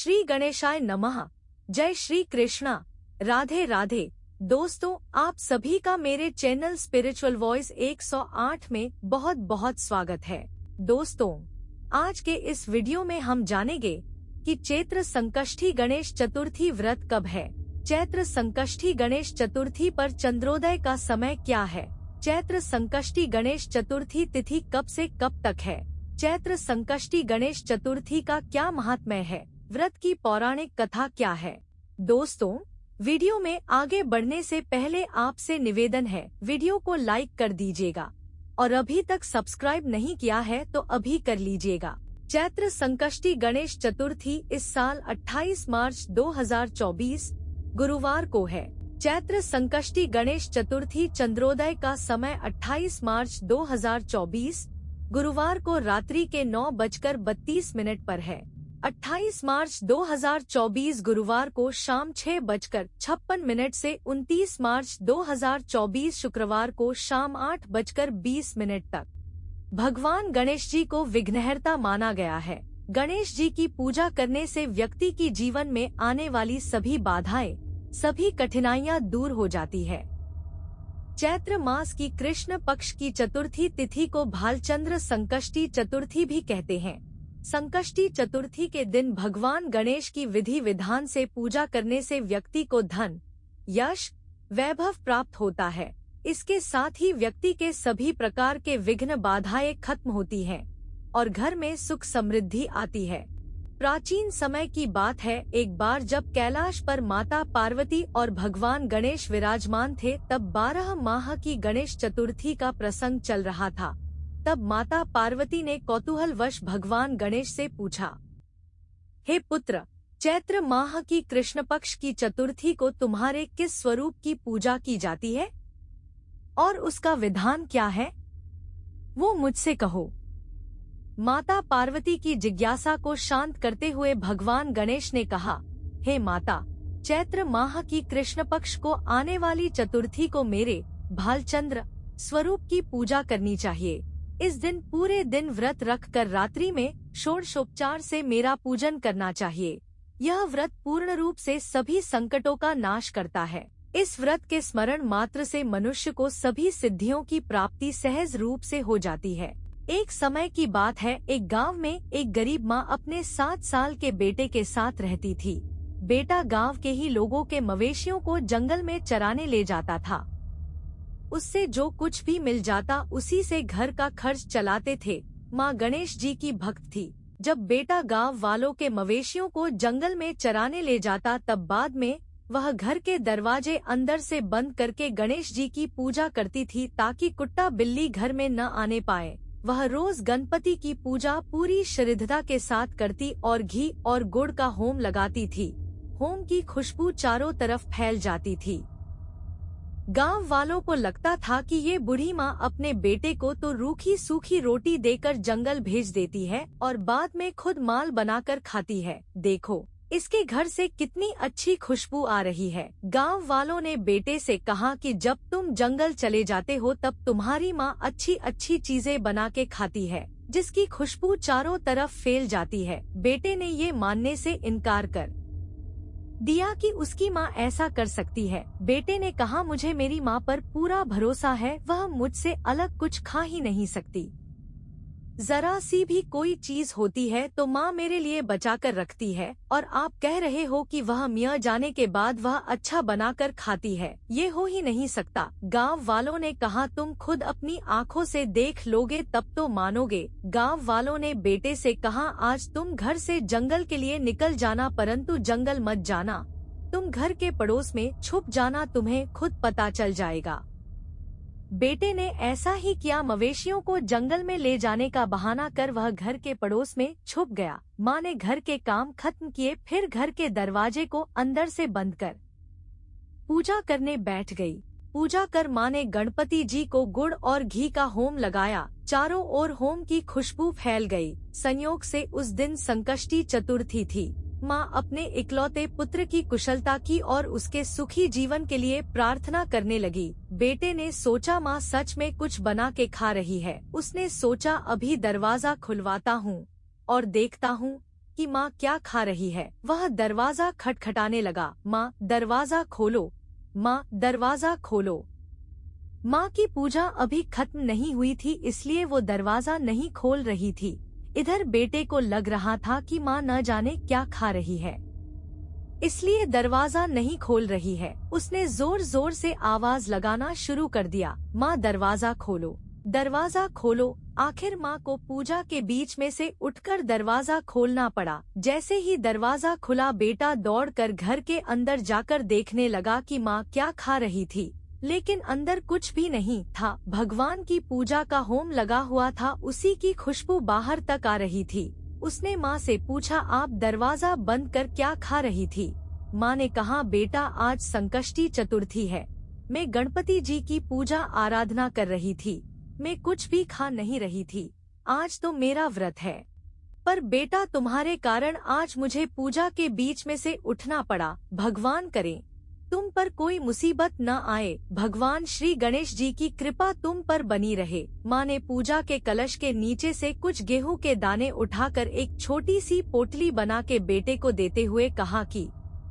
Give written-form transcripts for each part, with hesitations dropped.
श्री गणेशाय नमः। जय श्री कृष्णा। राधे राधे। दोस्तों, आप सभी का मेरे चैनल स्पिरिचुअल वॉइस 108 में बहुत बहुत स्वागत है। दोस्तों, आज के इस वीडियो में हम जानेंगे कि चैत्र संकष्टी गणेश चतुर्थी व्रत कब है। चैत्र संकष्टी गणेश चतुर्थी पर चंद्रोदय का समय क्या है। चैत्र संकष्टी गणेश चतुर्थी तिथि कब से कब तक है। चैत्र संकष्टी गणेश चतुर्थी का क्या महात्म्य है। व्रत की पौराणिक कथा क्या है। दोस्तों, वीडियो में आगे बढ़ने से पहले आपसे निवेदन है, वीडियो को लाइक कर दीजिएगा और अभी तक सब्सक्राइब नहीं किया है तो अभी कर लीजिएगा। चैत्र संकष्टी गणेश चतुर्थी इस साल 28 मार्च 2024 गुरुवार को है। चैत्र संकष्टी गणेश चतुर्थी चंद्रोदय का समय 28 मार्च 2024 गुरुवार को रात्रि के 9:32 पर है। 28 मार्च 2024 गुरुवार को शाम 6:56 से 29 मार्च 2024 शुक्रवार को शाम 8:20 तक भगवान गणेश जी को विघ्नहर्ता माना गया है। गणेश जी की पूजा करने से व्यक्ति की जीवन में आने वाली सभी बाधाएं, सभी कठिनाइयां दूर हो जाती है। चैत्र मास की कृष्ण पक्ष की चतुर्थी तिथि को भालचंद्र संकष्टी चतुर्थी भी कहते हैं। संकष्टी चतुर्थी के दिन भगवान गणेश की विधि विधान से पूजा करने से व्यक्ति को धन, यश, वैभव प्राप्त होता है। इसके साथ ही व्यक्ति के सभी प्रकार के विघ्न बाधाएं खत्म होती हैं और घर में सुख समृद्धि आती है। प्राचीन समय की बात है, एक बार जब कैलाश पर माता पार्वती और भगवान गणेश विराजमान थे, तब 12 माह की गणेश चतुर्थी का प्रसंग चल रहा था। तब माता पार्वती ने कौतूहलवश भगवान गणेश से पूछा, हे पुत्र, चैत्र माह की कृष्ण पक्ष की चतुर्थी को तुम्हारे किस स्वरूप की पूजा की जाती है और उसका विधान क्या है, वो मुझसे कहो। माता पार्वती की जिज्ञासा को शांत करते हुए भगवान गणेश ने कहा, हे माता, चैत्र माह की कृष्ण पक्ष को आने वाली चतुर्थी को मेरे भालचंद्र स्वरूप की पूजा करनी चाहिए। इस दिन पूरे दिन व्रत रखकर रात्रि में षोडशोपचार से मेरा पूजन करना चाहिए। यह व्रत पूर्ण रूप से सभी संकटों का नाश करता है। इस व्रत के स्मरण मात्र से मनुष्य को सभी सिद्धियों की प्राप्ति सहज रूप से हो जाती है। एक समय की बात है, एक गांव में एक गरीब माँ अपने 7 साल के बेटे के साथ रहती थी। बेटा गांव के ही लोगों के मवेशियों को जंगल में चराने ले जाता था। उससे जो कुछ भी मिल जाता उसी से घर का खर्च चलाते थे। माँ गणेश जी की भक्त थी। जब बेटा गांव वालों के मवेशियों को जंगल में चराने ले जाता, तब बाद में वह घर के दरवाजे अंदर से बंद करके गणेश जी की पूजा करती थी, ताकि कुत्ता बिल्ली घर में न आने पाए। वह रोज गणपति की पूजा पूरी श्रद्धा के साथ करती और घी और गुड़ का होम लगाती थी। होम की खुशबू चारों तरफ फैल जाती थी। गांव वालों को लगता था कि ये बूढ़ी माँ अपने बेटे को तो रूखी सूखी रोटी देकर जंगल भेज देती है और बाद में खुद माल बनाकर खाती है। देखो, इसके घर से कितनी अच्छी खुशबू आ रही है। गांव वालों ने बेटे से कहा कि जब तुम जंगल चले जाते हो तब तुम्हारी माँ अच्छी अच्छी चीजें बना के खाती है, जिसकी खुशबू चारों तरफ फैल जाती है। बेटे ने ये मानने से इनकार कर दिया कि उसकी माँ ऐसा कर सकती है। बेटे ने कहा, मुझे मेरी माँ पर पूरा भरोसा है, वह मुझसे अलग कुछ खा ही नहीं सकती। जरा सी भी कोई चीज होती है तो माँ मेरे लिए बचा कर रखती है, और आप कह रहे हो कि वह मियाँ जाने के बाद वह अच्छा बनाकर खाती है, ये हो ही नहीं सकता। गांव वालों ने कहा, तुम खुद अपनी आँखों से देख लोगे तब तो मानोगे। गांव वालों ने बेटे से कहा, आज तुम घर से जंगल के लिए निकल जाना, परंतु जंगल मत जाना, तुम घर के पड़ोस में छुप जाना, तुम्हें खुद पता चल जाएगा। बेटे ने ऐसा ही किया। मवेशियों को जंगल में ले जाने का बहाना कर वह घर के पड़ोस में छुप गया। माँ ने घर के काम खत्म किए, फिर घर के दरवाजे को अंदर से बंद कर पूजा करने बैठ गई। पूजा कर माँ ने गणपति जी को गुड़ और घी का होम लगाया। चारों ओर होम की खुशबू फैल गई। संयोग से उस दिन संकष्टी चतुर्थी थी। माँ अपने इकलौते पुत्र की कुशलता की और उसके सुखी जीवन के लिए प्रार्थना करने लगी। बेटे ने सोचा, माँ सच में कुछ बना के खा रही है। उसने सोचा, अभी दरवाजा खुलवाता हूँ और देखता हूँ कि माँ क्या खा रही है। वह दरवाजा खटखटाने लगा। माँ दरवाजा खोलो, माँ दरवाजा खोलो। माँ की पूजा अभी खत्म नहीं हुई थी, इसलिए वो दरवाजा नहीं खोल रही थी। इधर बेटे को लग रहा था कि माँ न जाने क्या खा रही है, इसलिए दरवाजा नहीं खोल रही है। उसने जोर जोर से आवाज लगाना शुरू कर दिया, माँ दरवाजा खोलो, दरवाजा खोलो। आखिर माँ को पूजा के बीच में से उठकर दरवाजा खोलना पड़ा। जैसे ही दरवाजा खुला, बेटा दौड़कर घर के अंदर जाकर देखने लगा कि माँ क्या खा रही थी, लेकिन अंदर कुछ भी नहीं था। भगवान की पूजा का होम लगा हुआ था, उसी की खुशबू बाहर तक आ रही थी। उसने माँ से पूछा, आप दरवाजा बंद कर क्या खा रही थी? माँ ने कहा, बेटा आज संकष्टी चतुर्थी है, मैं गणपति जी की पूजा आराधना कर रही थी, मैं कुछ भी खा नहीं रही थी, आज तो मेरा व्रत है। पर बेटा तुम्हारे कारण आज मुझे पूजा के बीच में से उठना पड़ा। भगवान करे तुम पर कोई मुसीबत न आए, भगवान श्री गणेश जी की कृपा तुम पर बनी रहे। माँ ने पूजा के कलश के नीचे से कुछ गेहूं के दाने उठाकर एक छोटी सी पोटली बना के बेटे को देते हुए कहा कि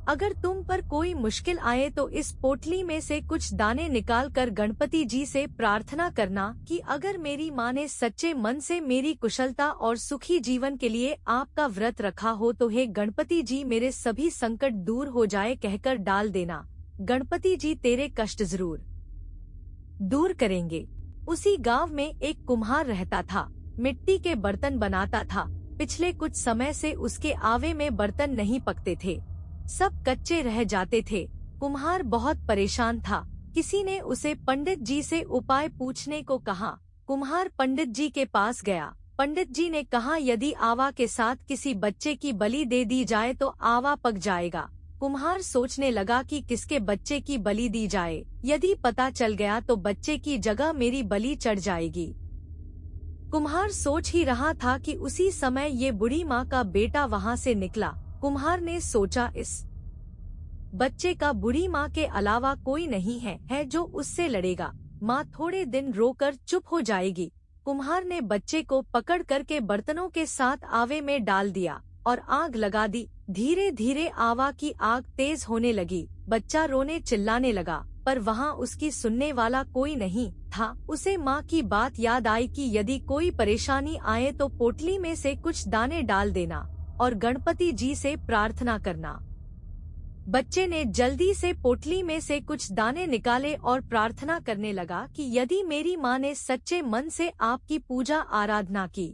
अगर तुम पर कोई मुश्किल आए तो इस पोटली में से कुछ दाने निकाल कर गणपति जी से प्रार्थना करना कि अगर मेरी माँ ने सच्चे मन से मेरी कुशलता और सुखी जीवन के लिए आपका व्रत रखा हो तो हे गणपति जी मेरे सभी संकट दूर हो जाए कहकर डाल देना। गणपति जी तेरे कष्ट जरूर दूर करेंगे। उसी गांव में एक कुम्हार रहता था, मिट्टी के बर्तन बनाता था। पिछले कुछ समय से उसके आवे में बर्तन नहीं पकते थे, सब कच्चे रह जाते थे। कुम्हार बहुत परेशान था। किसी ने उसे पंडित जी से उपाय पूछने को कहा। कुम्हार पंडित जी के पास गया। पंडित जी ने कहा, यदि आवा के साथ किसी बच्चे की बलि दे दी जाए तो आवा पक जाएगा। कुम्हार सोचने लगा कि किसके बच्चे की बलि दी जाए, यदि पता चल गया तो बच्चे की जगह मेरी बलि चढ़ जाएगी। कुम्हार सोच ही रहा था कि उसी समय ये बूढ़ी माँ का बेटा वहाँ से निकला। कुम्हार ने सोचा, इस बच्चे का बूढ़ी माँ के अलावा कोई नहीं है जो उससे लड़ेगा। माँ थोड़े दिन रोकर चुप हो जाएगी। कुम्हार ने बच्चे को पकड़ करके बर्तनों के साथ आवे में डाल दिया और आग लगा दी। धीरे धीरे आवा की आग तेज होने लगी। बच्चा रोने चिल्लाने लगा, पर वहाँ उसकी सुनने वाला कोई नहीं था। उसे माँ की बात याद आई कि यदि कोई परेशानी आए तो पोटली में से कुछ दाने डाल देना और गणपति जी से प्रार्थना करना। बच्चे ने जल्दी से पोटली में से कुछ दाने निकाले और प्रार्थना करने लगा कि यदि मेरी माँ ने सच्चे मन से आपकी पूजा आराधना की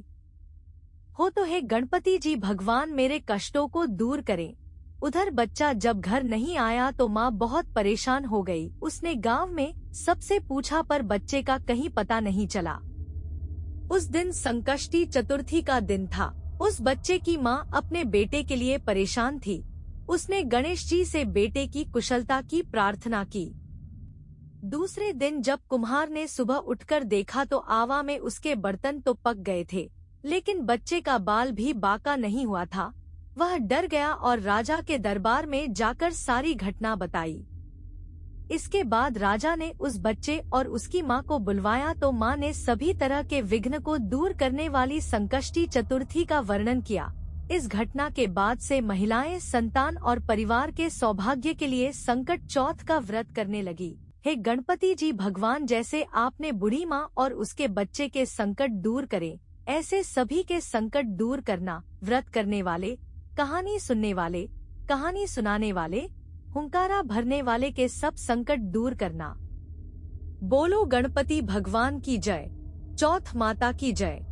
हो तो हे गणपति जी भगवान मेरे कष्टों को दूर करें। उधर बच्चा जब घर नहीं आया तो माँ बहुत परेशान हो गई। उसने गांव में सबसे पूछा पर बच्चे का कहीं पता नहीं चला। उस दिन संकष्टी चतुर्थी का दिन था। उस बच्चे की माँ अपने बेटे के लिए परेशान थी। उसने गणेश जी से बेटे की कुशलता की प्रार्थना की। दूसरे दिन जब कुम्हार ने सुबह उठकर देखा तो आवा में उसके बर्तन तो पक गए थे, लेकिन बच्चे का बाल भी बाका नहीं हुआ था। वह डर गया और राजा के दरबार में जाकर सारी घटना बताई। इसके बाद राजा ने उस बच्चे और उसकी माँ को बुलवाया तो माँ ने सभी तरह के विघ्न को दूर करने वाली संकष्टी चतुर्थी का वर्णन किया। इस घटना के बाद से महिलाएं संतान और परिवार के सौभाग्य के लिए संकट चौथ का व्रत करने लगी। हे गणपति जी भगवान, जैसे आपने बूढ़ी माँ और उसके बच्चे के संकट दूर करे, ऐसे सभी के संकट दूर करना। व्रत करने वाले, कहानी सुनने वाले, कहानी सुनाने वाले, हुंकारा भरने वाले के सब संकट दूर करना। बोलो गणपति भगवान की जय। चौथ माता की जय।